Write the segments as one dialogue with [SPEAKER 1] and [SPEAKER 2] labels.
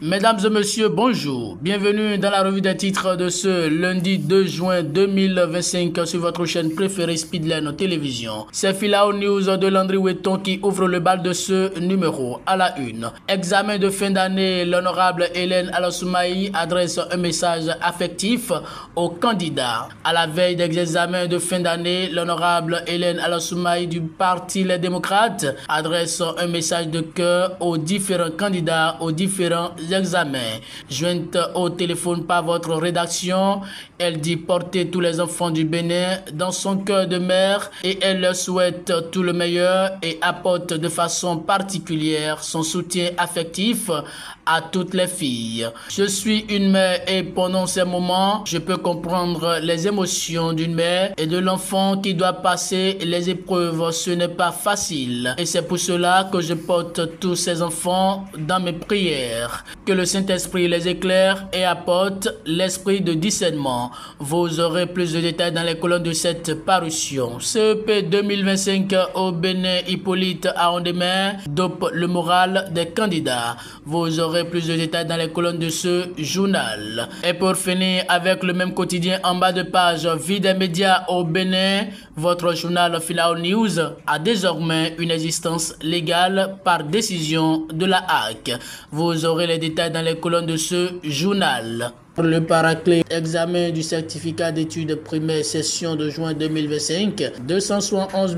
[SPEAKER 1] Mesdames et messieurs, bonjour. Bienvenue dans la revue des titres de ce lundi 2 juin 2025 sur votre chaîne préférée Speedline Télévision. C'est Filao News de Landry Wetton qui ouvre le bal de ce numéro. À la une, examen de fin d'année, l'honorable Hélène Alassoumaï adresse un message affectif aux candidats. À la veille des examens de fin d'année, l'honorable Hélène Alassoumaï du Parti Les Démocrates adresse un message de cœur aux différents candidats, aux différents examens. Jointe au téléphone par votre rédaction, elle dit porter tous les enfants du Bénin dans son cœur de mère et elle leur souhaite tout le meilleur et apporte de façon particulière son soutien affectif à toutes les filles. Je suis une mère et pendant ces moments, je peux comprendre les émotions d'une mère et de l'enfant qui doit passer les épreuves. Ce n'est pas facile et c'est pour cela que je porte tous ces enfants dans mes prières. Que le Saint-Esprit les éclaire et apporte l'esprit de discernement. Vous aurez plus de détails dans les colonnes de cette parution. CEP 2025 au Bénin, Hippolyte Arondemain dope le moral des candidats. Vous aurez plus de détails dans les colonnes de ce journal. Et pour finir avec le même quotidien en bas de page, vie des médias au Bénin, votre journal Filao News a désormais une existence légale par décision de la HAC. Vous aurez les détails dans les colonnes de ce journal. Le paraclet, examen du certificat d'études primaires session de juin 2025, 271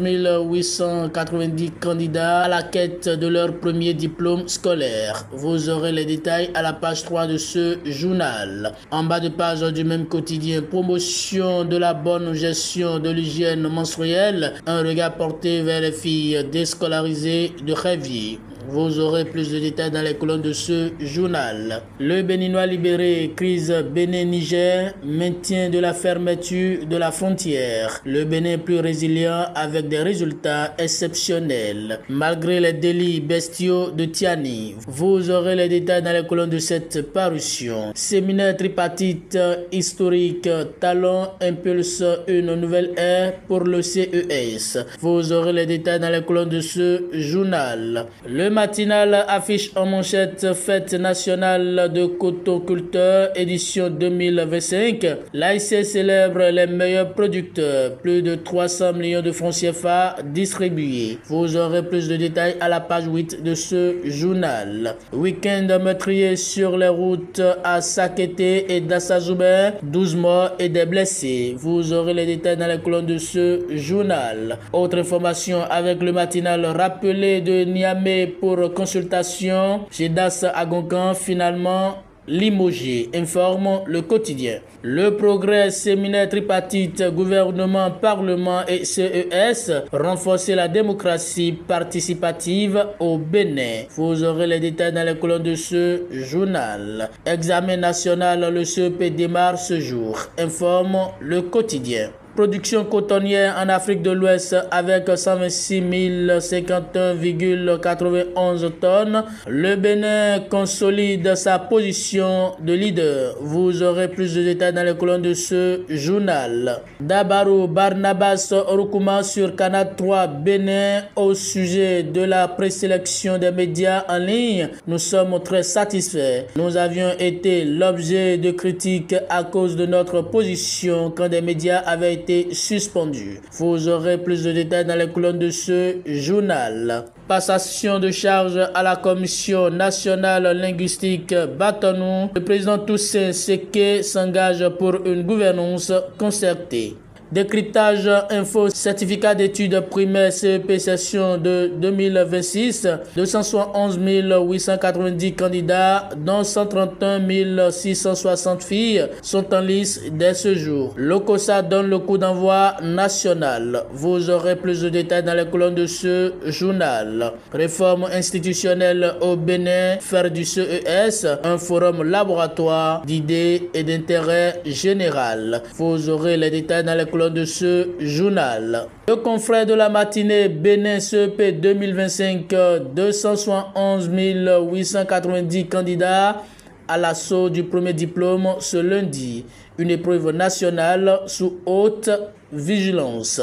[SPEAKER 1] 890 candidats à la quête de leur premier diplôme scolaire. Vous aurez les détails à la page 3 de ce journal. En bas de page du même quotidien, promotion de la bonne gestion de l'hygiène menstruelle, un regard porté vers les filles déscolarisées de Révier. Vous aurez plus de détails dans les colonnes de ce journal. Le Béninois libéré, crise Bénin-Niger, maintien de la fermeture de la frontière. Le Bénin plus résilient avec des résultats exceptionnels. Malgré les délits bestiaux de Tiani. Vous aurez les détails dans les colonnes de cette parution. Séminaire tripartite historique, Talon impulse une nouvelle ère pour le CES. Vous aurez les détails dans les colonnes de ce journal. Le matinal affiche en manchette fête nationale de cotoculteurs édition 2025. L'AIC célèbre les meilleurs producteurs. Plus de 300 millions de francs CFA distribués. Vous aurez plus de détails à la page 8 de ce journal. Week-end meurtrier sur les routes à Sakété et Dassazoubert. 12 morts et des blessés. Vous aurez les détails dans les colonnes de ce journal. Autre information avec le matinal rappelé de Niamey pour consultation chez Das Agoncan, finalement limogé, informe le quotidien. Le progrès, séminaire tripartite, gouvernement, parlement et CES, renforcer la démocratie participative au Bénin. Vous aurez les détails dans les colonnes de ce journal. Examen national, le CEP démarre ce jour, informe le quotidien. Production cotonnière en Afrique de l'Ouest avec 126 051,91 tonnes. Le Bénin consolide sa position de leader. Vous aurez plus de détails dans les colonnes de ce journal. Dabarou Barnabas Orukuma sur Canal 3 Bénin au sujet de la présélection des médias en ligne. Nous sommes très satisfaits. Nous avions été l'objet de critiques à cause de notre position quand des médias avaient été suspendu. Vous aurez plus de détails dans les colonnes de ce journal. Passation de charge à la Commission nationale linguistique Batonou. Le président Toussaint Séké s'engage pour une gouvernance concertée. Décryptage info certificat d'études primaires CEP session de 2026, 271 890 candidats dont 131 660 filles sont en lice dès ce jour. L'OCOSA donne le coup d'envoi national. Vous aurez plus de détails dans les colonnes de ce journal. Réforme institutionnelle au Bénin, faire du CES, un forum laboratoire d'idées et d'intérêt général. Vous aurez les détails dans les colonnes de ce journal. Le confrère de la matinée Bénin CEP 2025, 271 890 candidats à l'assaut du premier diplôme ce lundi. Une épreuve nationale sous haute vigilance.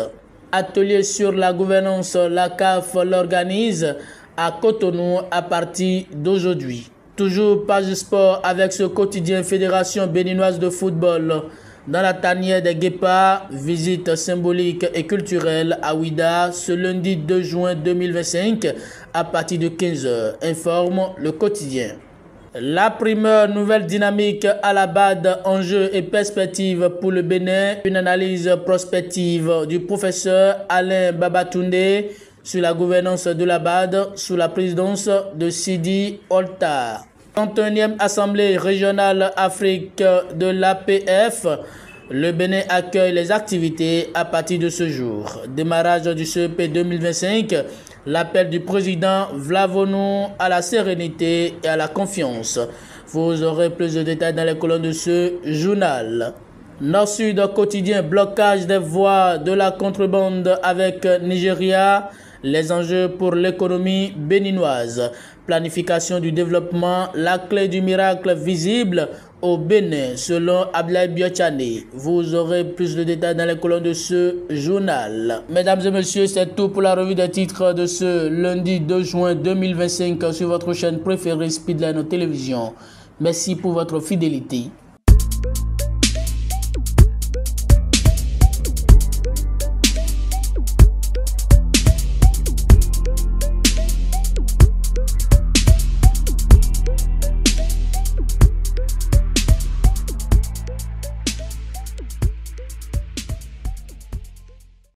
[SPEAKER 1] Atelier sur la gouvernance, la CAF l'organise à Cotonou à partir d'aujourd'hui. Toujours page sport avec ce quotidien Fédération béninoise de football. Dans la tanière des Guépards, visite symbolique et culturelle à Ouida ce lundi 2 juin 2025 à partir de 15h, informe le quotidien. La primeur nouvelle dynamique à la BAD, enjeux et perspectives pour le Bénin, une analyse prospective du professeur Alain Babatunde sur la gouvernance de la BAD sous la présidence de Sidi Oltar. 31e Assemblée régionale Afrique de l'APF, le Bénin accueille les activités à partir de ce jour. Démarrage du CEP 2025, l'appel du président Vlavonou à la sérénité et à la confiance. Vous aurez plus de détails dans les colonnes de ce journal. Nord-Sud quotidien, blocage des voies de la contrebande avec Nigeria. Les enjeux pour l'économie béninoise. Planification du développement, la clé du miracle visible au Bénin, selon Ablaye Biochane. Vous aurez plus de détails dans les colonnes de ce journal. Mesdames et messieurs, c'est tout pour la revue des titres de ce lundi 2 juin 2025 sur votre chaîne préférée Speedline Télévision. Merci pour votre fidélité.